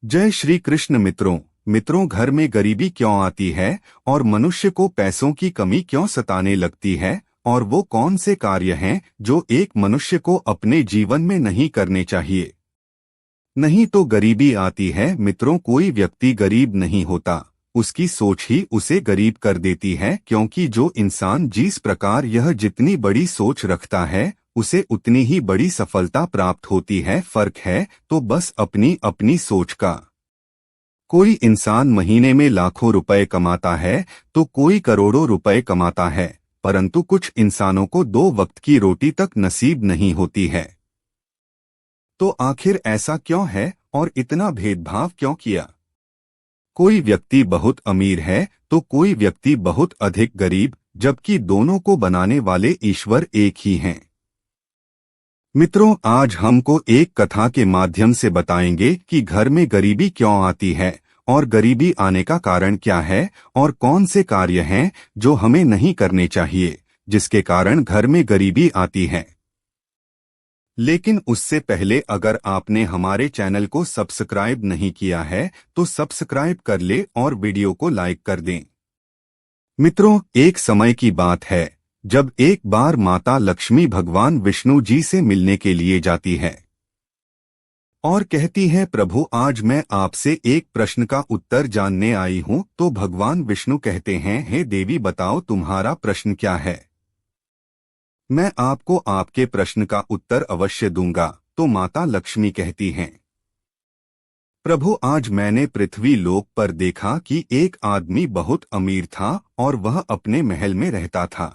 जय श्री कृष्ण। मित्रों घर में गरीबी क्यों आती है और मनुष्य को पैसों की कमी क्यों सताने लगती है, और वो कौन से कार्य हैं जो एक मनुष्य को अपने जीवन में नहीं करने चाहिए। नहीं तो गरीबी आती है मित्रों, कोई व्यक्ति गरीब नहीं होता, उसकी सोच ही उसे गरीब कर देती है, क्योंकि जो इंसान जिस प्रकार यह जितनी बड़ी सोच रखता है उसे उतनी ही बड़ी सफलता प्राप्त होती है। फर्क है तो बस अपनी अपनी सोच का। कोई इंसान महीने में लाखों रुपए कमाता है तो कोई करोड़ों रुपए कमाता है, परंतु कुछ इंसानों को 2 वक्त की रोटी तक नसीब नहीं होती है। तो आखिर ऐसा क्यों है और इतना भेदभाव क्यों किया। कोई व्यक्ति बहुत अमीर है तो कोई व्यक्ति बहुत अधिक गरीब, जबकि दोनों को बनाने वाले ईश्वर एक ही हैं। मित्रों, आज हमको एक कथा के माध्यम से बताएंगे कि घर में गरीबी क्यों आती है और गरीबी आने का कारण क्या है, और कौन से कार्य हैं जो हमें नहीं करने चाहिए जिसके कारण घर में गरीबी आती है। लेकिन उससे पहले अगर आपने हमारे चैनल को सब्सक्राइब नहीं किया है तो सब्सक्राइब कर ले और वीडियो को लाइक कर दें। मित्रों, एक समय की बात है जब एक बार माता लक्ष्मी भगवान विष्णु जी से मिलने के लिए जाती है और कहती है, प्रभु आज मैं आपसे एक प्रश्न का उत्तर जानने आई हूँ। तो भगवान विष्णु कहते हैं, हे देवी बताओ तुम्हारा प्रश्न क्या है, मैं आपको आपके प्रश्न का उत्तर अवश्य दूंगा। तो माता लक्ष्मी कहती हैं, प्रभु आज मैंने पृथ्वी लोक पर देखा कि एक आदमी बहुत अमीर था और वह अपने महल में रहता था।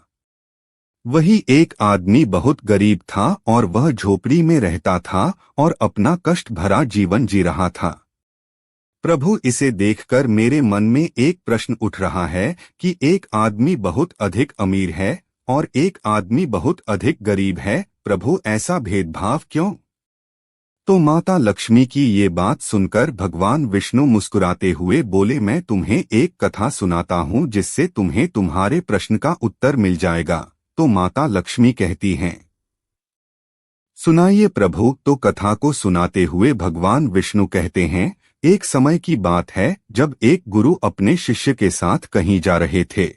वही एक आदमी बहुत गरीब था और वह झोपड़ी में रहता था और अपना कष्ट भरा जीवन जी रहा था। प्रभु इसे देखकर मेरे मन में एक प्रश्न उठ रहा है कि एक आदमी बहुत अधिक अमीर है और एक आदमी बहुत अधिक गरीब है, प्रभु ऐसा भेदभाव क्यों। तो माता लक्ष्मी की ये बात सुनकर भगवान विष्णु मुस्कुराते हुए बोले, मैं तुम्हें एक कथा सुनाता हूँ जिससे तुम्हें तुम्हारे प्रश्न का उत्तर मिल जाएगा। तो माता लक्ष्मी कहती हैं, सुनाइए प्रभु। तो कथा को सुनाते हुए भगवान विष्णु कहते हैं, एक समय की बात है जब एक गुरु अपने शिष्य के साथ कहीं जा रहे थे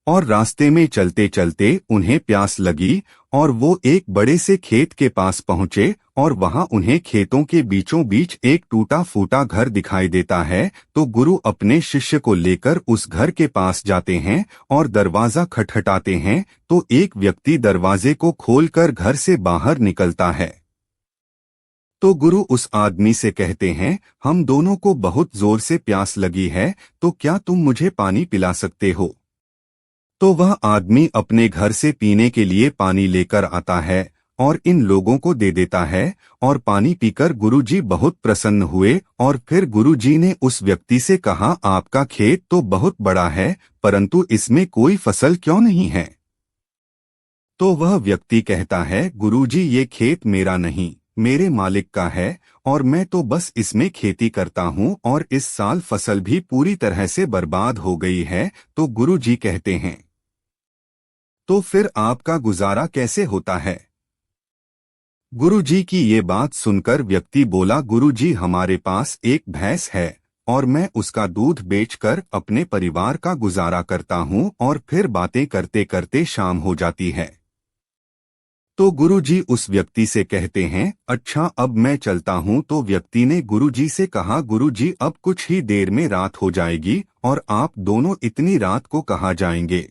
और रास्ते में चलते चलते उन्हें प्यास लगी और वो एक बड़े से खेत के पास पहुंचे और वहां उन्हें खेतों के बीचों बीच एक टूटा फूटा घर दिखाई देता है। तो गुरु अपने शिष्य को लेकर उस घर के पास जाते हैं और दरवाजा खटखटाते हैं। तो एक व्यक्ति दरवाजे को खोलकर घर से बाहर निकलता है। तो गुरु उस आदमी से कहते हैं, हम दोनों को बहुत जोर से प्यास लगी है, तो क्या तुम मुझे पानी पिला सकते हो। तो वह आदमी अपने घर से पीने के लिए पानी लेकर आता है और इन लोगों को दे देता है, और पानी पीकर गुरुजी बहुत प्रसन्न हुए और फिर गुरुजी ने उस व्यक्ति से कहा, आपका खेत तो बहुत बड़ा है परंतु इसमें कोई फसल क्यों नहीं है। तो वह व्यक्ति कहता है, गुरुजी ये खेत मेरा नहीं, मेरे मालिक का है और मैं तो बस इसमें खेती करता हूँ और इस साल फसल भी पूरी तरह से बर्बाद हो गई है। तो गुरुजी कहते हैं, तो फिर आपका गुजारा कैसे होता है। गुरुजी की ये बात सुनकर व्यक्ति बोला, गुरुजी हमारे पास एक भैंस है और मैं उसका दूध बेचकर अपने परिवार का गुजारा करता हूँ और फिर बातें करते करते शाम हो जाती है। तो गुरुजी उस व्यक्ति से कहते हैं, अच्छा अब मैं चलता हूँ। तो व्यक्ति ने गुरुजी से कहा, गुरुजी अब कुछ ही देर में रात हो जाएगी और आप दोनों इतनी रात को कहाँ जाएंगे,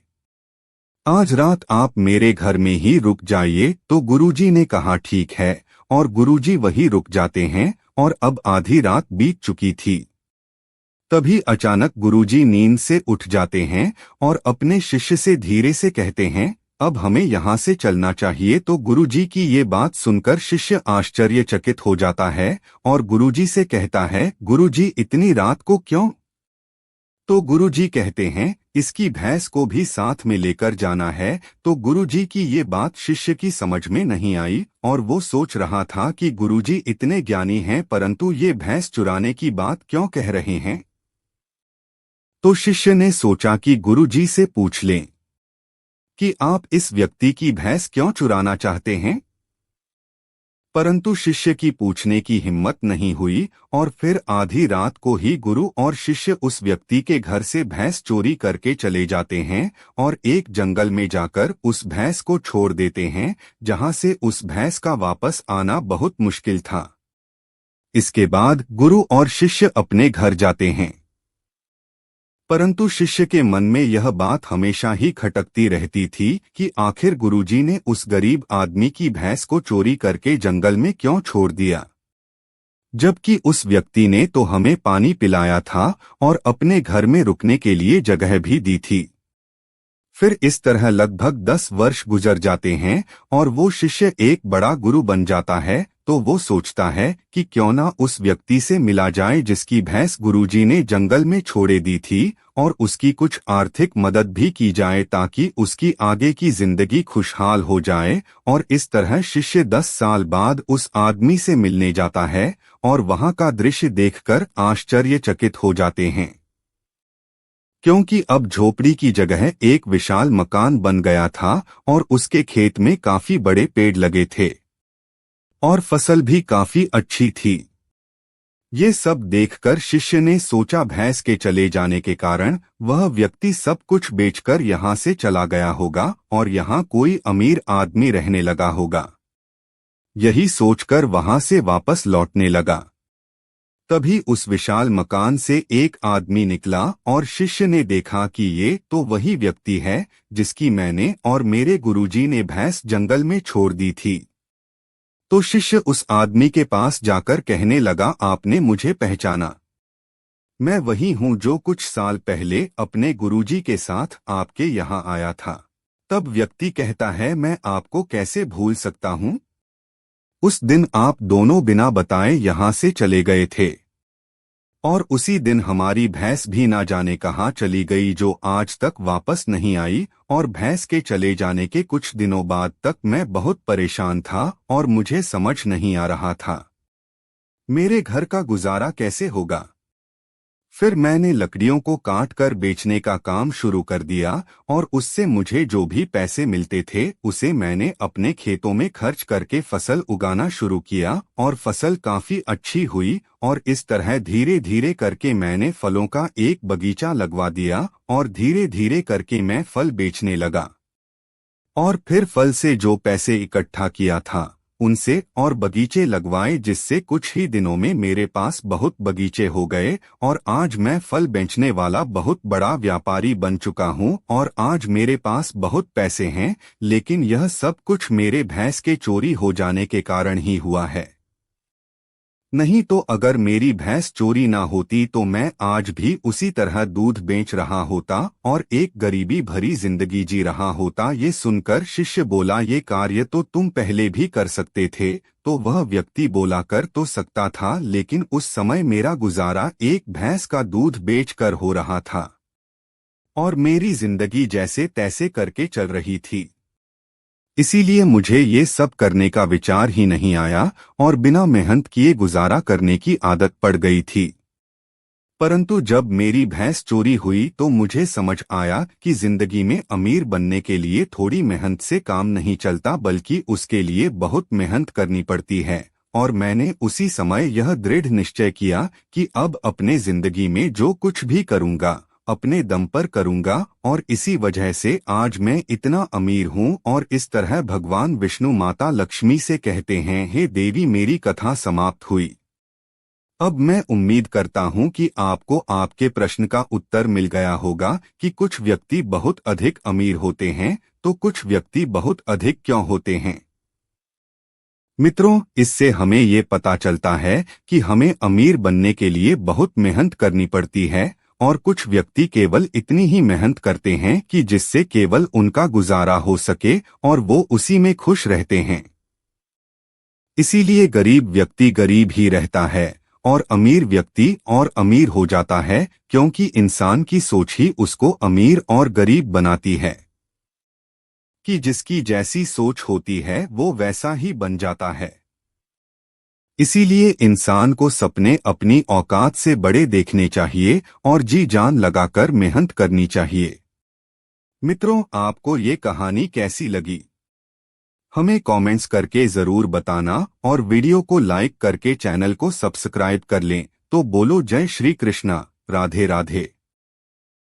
आज रात आप मेरे घर में ही रुक जाइए। तो गुरुजी ने कहा ठीक है, और गुरुजी वही रुक जाते हैं और अब आधी रात बीत चुकी थी। तभी अचानक गुरुजी नींद से उठ जाते हैं और अपने शिष्य से धीरे से कहते हैं, अब हमें यहाँ से चलना चाहिए। तो गुरुजी की ये बात सुनकर शिष्य आश्चर्यचकित हो जाता है और गुरुजी से कहता है, गुरुजी इतनी रात को क्यों। तो गुरुजी कहते हैं, इसकी भैंस को भी साथ में लेकर जाना है। तो गुरुजी की ये बात शिष्य की समझ में नहीं आई और वो सोच रहा था कि गुरुजी इतने ज्ञानी हैं परंतु ये भैंस चुराने की बात क्यों कह रहे हैं। तो शिष्य ने सोचा कि गुरुजी से पूछ लें कि आप इस व्यक्ति की भैंस क्यों चुराना चाहते हैं। परंतु शिष्य की पूछने की हिम्मत नहीं हुई और फिर आधी रात को ही गुरु और शिष्य उस व्यक्ति के घर से भैंस चोरी करके चले जाते हैं और एक जंगल में जाकर उस भैंस को छोड़ देते हैं, जहां से उस भैंस का वापस आना बहुत मुश्किल था। इसके बाद गुरु और शिष्य अपने घर जाते हैं। परंतु शिष्य के मन में यह बात हमेशा ही खटकती रहती थी कि आखिर गुरुजी ने उस गरीब आदमी की भैंस को चोरी करके जंगल में क्यों छोड़ दिया, जबकि उस व्यक्ति ने तो हमें पानी पिलाया था और अपने घर में रुकने के लिए जगह भी दी थी। फिर इस तरह लगभग 10 वर्ष गुजर जाते हैं और वो शिष्य एक बड़ा गुरु बन जाता है। तो वो सोचता है कि क्यों ना उस व्यक्ति से मिला जाए जिसकी भैंस गुरुजी ने जंगल में छोड़े दी थी, और उसकी कुछ आर्थिक मदद भी की जाए ताकि उसकी आगे की जिंदगी खुशहाल हो जाए। और इस तरह शिष्य 10 साल बाद उस आदमी से मिलने जाता है और वहां का दृश्य देखकर आश्चर्यचकित हो जाते हैं, क्योंकि अब झोपड़ी की जगह एक विशाल मकान बन गया था और उसके खेत में काफी बड़े पेड़ लगे थे और फसल भी काफी अच्छी थी। ये सब देखकर शिष्य ने सोचा भैंस के चले जाने के कारण वह व्यक्ति सब कुछ बेचकर यहाँ से चला गया होगा और यहाँ कोई अमीर आदमी रहने लगा होगा। यही सोचकर वहां से वापस लौटने लगा। तभी उस विशाल मकान से एक आदमी निकला और शिष्य ने देखा कि ये तो वही व्यक्ति है जिसकी मैंने और मेरे गुरुजी ने भैंस जंगल में छोड़ दी थी। तो शिष्य उस आदमी के पास जाकर कहने लगा, आपने मुझे पहचाना? मैं वही हूँ जो कुछ साल पहले अपने गुरुजी के साथ आपके यहाँ आया था। तब व्यक्ति कहता है, मैं आपको कैसे भूल सकता हूँ? उस दिन आप दोनों बिना बताए यहाँ से चले गए थे और उसी दिन हमारी भैंस भी ना जाने कहाँ चली गई, जो आज तक वापस नहीं आई। और भैंस के चले जाने के कुछ दिनों बाद तक मैं बहुत परेशान था और मुझे समझ नहीं आ रहा था मेरे घर का गुजारा कैसे होगा। फिर मैंने लकड़ियों को काट कर बेचने का काम शुरू कर दिया और उससे मुझे जो भी पैसे मिलते थे उसे मैंने अपने खेतों में खर्च करके फसल उगाना शुरू किया और फसल काफी अच्छी हुई। और इस तरह धीरे धीरे करके मैंने फलों का एक बगीचा लगवा दिया और धीरे धीरे करके मैं फल बेचने लगा। और फिर फल से जो पैसे इकट्ठा किया था उनसे और बगीचे लगवाए, जिससे कुछ ही दिनों में मेरे पास बहुत बगीचे हो गए और आज मैं फल बेचने वाला बहुत बड़ा व्यापारी बन चुका हूँ और आज मेरे पास बहुत पैसे हैं। लेकिन यह सब कुछ मेरे भैंस के चोरी हो जाने के कारण ही हुआ है। नहीं तो अगर मेरी भैंस चोरी ना होती तो मैं आज भी उसी तरह दूध बेच रहा होता और एक गरीबी भरी जिंदगी जी रहा होता। ये सुनकर शिष्य बोला, ये कार्य तो तुम पहले भी कर सकते थे। तो वह व्यक्ति बोला, कर तो सकता था, लेकिन उस समय मेरा गुजारा एक भैंस का दूध बेचकर हो रहा था और मेरी जिंदगी जैसे तैसे करके चल रही थी। इसीलिए मुझे ये सब करने का विचार ही नहीं आया और बिना मेहनत किए गुजारा करने की आदत पड़ गई थी। परंतु जब मेरी भैंस चोरी हुई तो मुझे समझ आया कि जिंदगी में अमीर बनने के लिए थोड़ी मेहनत से काम नहीं चलता, बल्कि उसके लिए बहुत मेहनत करनी पड़ती है। और मैंने उसी समय यह दृढ़ निश्चय किया कि अब अपने जिंदगी में जो कुछ भी करूंगा अपने दम पर करूंगा। और इसी वजह से आज मैं इतना अमीर हूँ। और इस तरह भगवान विष्णु माता लक्ष्मी से कहते हैं, हे देवी, मेरी कथा समाप्त हुई। अब मैं उम्मीद करता हूँ कि आपको आपके प्रश्न का उत्तर मिल गया होगा कि कुछ व्यक्ति बहुत अधिक अमीर होते हैं तो कुछ व्यक्ति बहुत अधिक क्यों होते हैं। मित्रों, इससे हमें ये पता चलता है कि हमें अमीर बनने के लिए बहुत मेहनत करनी पड़ती है और कुछ व्यक्ति केवल इतनी ही मेहनत करते हैं कि जिससे केवल उनका गुजारा हो सके और वो उसी में खुश रहते हैं। इसीलिए गरीब व्यक्ति गरीब ही रहता है और अमीर व्यक्ति और अमीर हो जाता है, क्योंकि इंसान की सोच ही उसको अमीर और गरीब बनाती है कि जिसकी जैसी सोच होती है वो वैसा ही बन जाता है। इसीलिए इंसान को सपने अपनी औकात से बड़े देखने चाहिए और जी जान लगाकर मेहनत करनी चाहिए। मित्रों, आपको ये कहानी कैसी लगी? हमें कमेंट्स करके जरूर बताना और वीडियो को लाइक करके चैनल को सब्सक्राइब कर लें। तो बोलो जय श्री कृष्णा, राधे राधे।